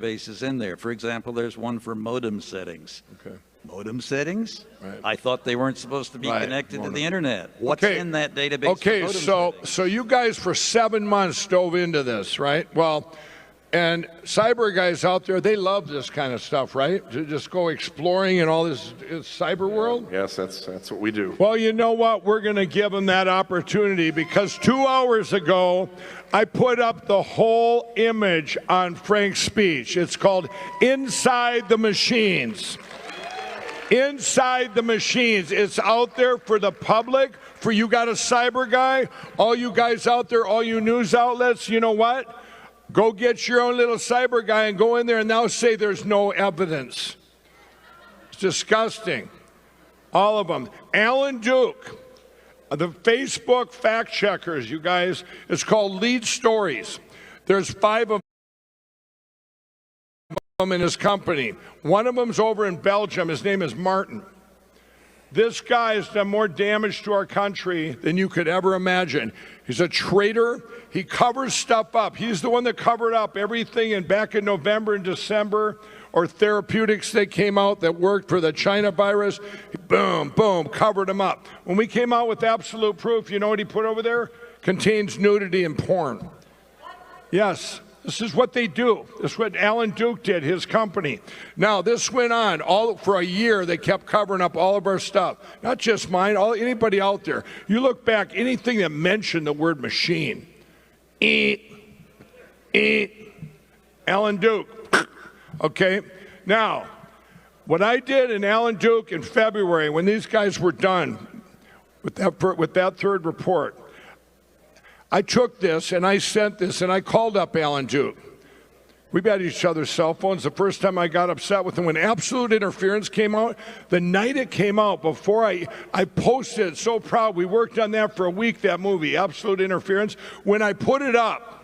databases in there. For example, there's one for modem settings. Okay. Modem settings? Right. I thought they weren't supposed to be connected to Modem. the internet. What's Okay. in that database? Okay, for modem settings? so you guys for 7 months dove into this, right? Well, and cyber guys out there, they love this kind of stuff, right? To just go exploring in all this cyber world. Yes, that's what we do. Well, you know what? We're going to give them that opportunity because 2 hours ago, I put up the whole image on Frank's speech. It's called Inside the Machines. Inside the Machines. It's out there for the public. For you got a cyber guy, all you guys out there, all you news outlets, you know what? Go get your own little cyber guy and go in there and now say there's no evidence. It's disgusting. All of them. Alan Duke, the Facebook fact checkers, you guys, it's called Lead Stories. There's 5 of them in his company. One of them's over in Belgium. His name is Martin. This guy has done more damage to our country than you could ever imagine. He's a traitor. He covers stuff up. He's the one that covered up everything back in November and December, or therapeutics that came out that worked for the China virus. Boom, boom, covered them up. When we came out with absolute proof, you know what he put over there? Contains nudity and porn. Yes. This is what they do. This is what Alan Duke did, his company. Now, this went on for a year. They kept covering up all of our stuff. Not just mine, anybody out there. You look back, anything that mentioned the word machine. Alan Duke. Okay? Now, what I did in Alan Duke in February, when these guys were done with that third report, I took this and I sent this and I called up Alan Duke. We've had each other's cell phones. The first time I got upset with him, when Absolute Interference came out, the night it came out, before I posted it, so proud. We worked on that for a week, that movie, Absolute Interference. When I put it up,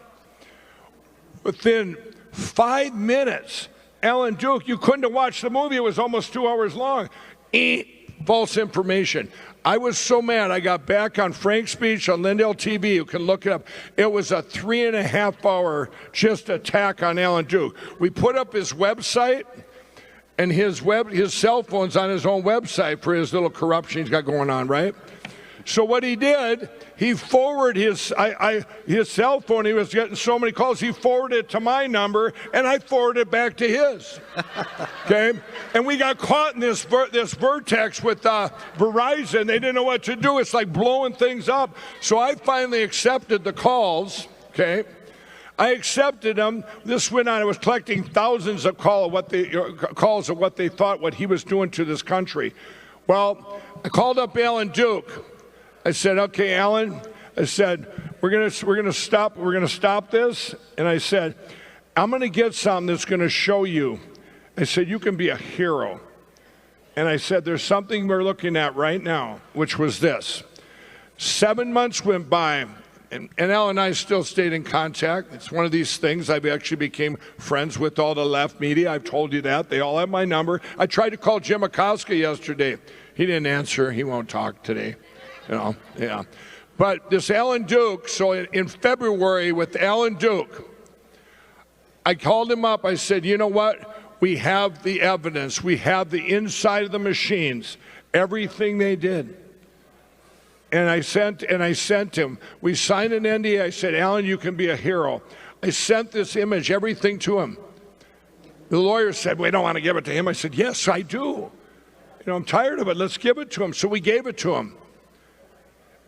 within 5 minutes, Alan Duke, you couldn't have watched the movie. It was almost 2 hours long. False information. I was so mad. I got back on Frank's speech on Lindell TV. You can look it up. It was a 3.5-hour just attack on Alan Duke. We put up his website, and his cell phone's on his own website for his little corruption he's got going on, right? So what he did, he forwarded his cell phone. He was getting so many calls. He forwarded it to my number, and I forwarded it back to his. Okay, and we got caught in this vortex with Verizon. They didn't know what to do. It's like blowing things up. So I finally accepted the calls. Okay. I accepted them. This went on. I was collecting thousands of calls of what they thought what he was doing to this country. Well, I called up Alan Duke. I said, "Okay, Alan." I said, "We're gonna stop this." And I said, "I'm gonna get something that's gonna show you." I said, "You can be a hero." And I said, "There's something we're looking at right now," which was this. 7 months went by, and Alan and I still stayed in contact. It's one of these things. I actually became friends with all the left media. I've told you that. They all have my number. I tried to call Jim Acosta yesterday. He didn't answer. He won't talk today. You know, yeah. But this Alan Duke, so in February with Alan Duke, I called him up. I said, "You know what? We have the evidence. We have the inside of the machines, everything they did." And I sent him. We signed an NDA. I said, "Alan, you can be a hero." I sent this image, everything to him. The lawyer said, "We don't want to give it to him." I said, "Yes, I do. You know, I'm tired of it. Let's give it to him." So we gave it to him.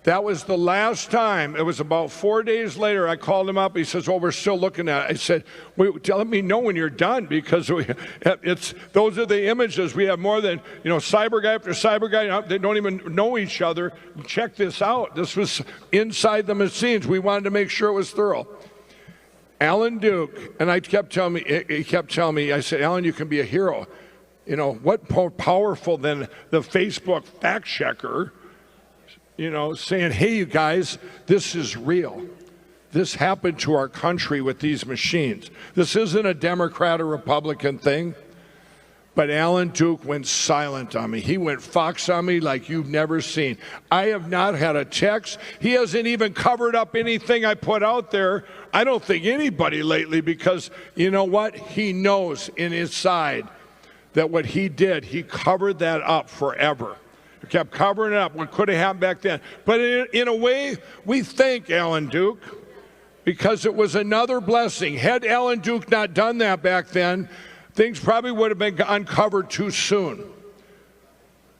That was the last time. It was about 4 days later. I called him up. He says, "Oh, we're still looking at it." I said, "Let me know when you're done, because those are the images. We have more than, cyber guy after cyber guy. They don't even know each other. Check this out. This was inside the machines. We wanted to make sure it was thorough." Alan Duke, and he kept telling me, I said, "Alan, you can be a hero." What more powerful than the Facebook fact checker, saying, "Hey, you guys, this is real. This happened to our country with these machines." This isn't a Democrat or Republican thing. But Alan Duke went silent on me. He went fox on me like you've never seen. I have not had a text. He hasn't even covered up anything I put out there. I don't think anybody lately, because you know what? He knows in his side that what he did, he covered that up forever. He kept covering it up, what could have happened back then. But in a way, we thank Alan Duke, because it was another blessing. Had Alan Duke not done that back then, things probably would have been uncovered too soon.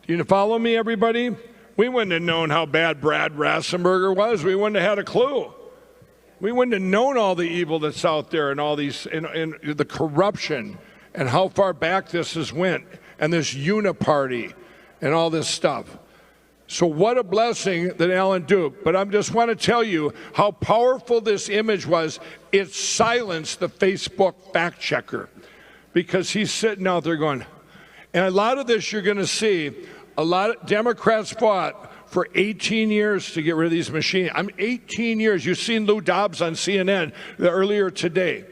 Do you follow me, everybody? We wouldn't have known how bad Brad Rassenberger was. We wouldn't have had a clue. We wouldn't have known all the evil that's out there and all these, and the corruption and how far back this has went, and this uniparty and all this stuff. So what a blessing that Alan Duke. But I just want to tell you how powerful this image was. It silenced the Facebook fact checker, because he's sitting out there going, and a lot of this you're going to see, a lot of Democrats fought for 18 years to get rid of these machines. 18 years. You've seen Lou Dobbs on CNN earlier today.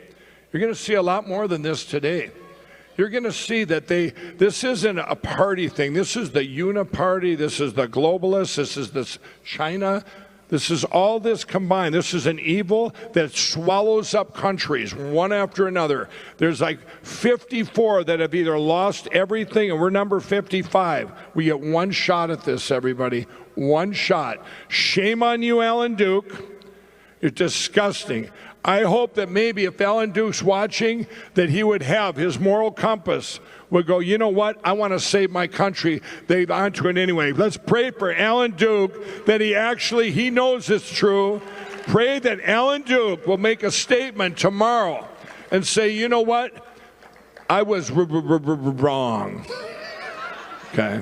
You're going to see a lot more than this today. You're going to see that this isn't a party thing. This is the uniparty. This is the globalists. This is this China. This is all this combined. This is an evil that swallows up countries one after another. There's like 54 that have either lost everything, and we're number 55. We get one shot at this, everybody. One shot. Shame on you, Alan Duke. You're disgusting. I hope that maybe if Alan Duke's watching, that he would have his moral compass, would go, you know what, I want to save my country. They've onto it anyway. Let's pray for Alan Duke that he knows it's true. Pray that Alan Duke will make a statement tomorrow and say, you know what, I was wrong. Okay.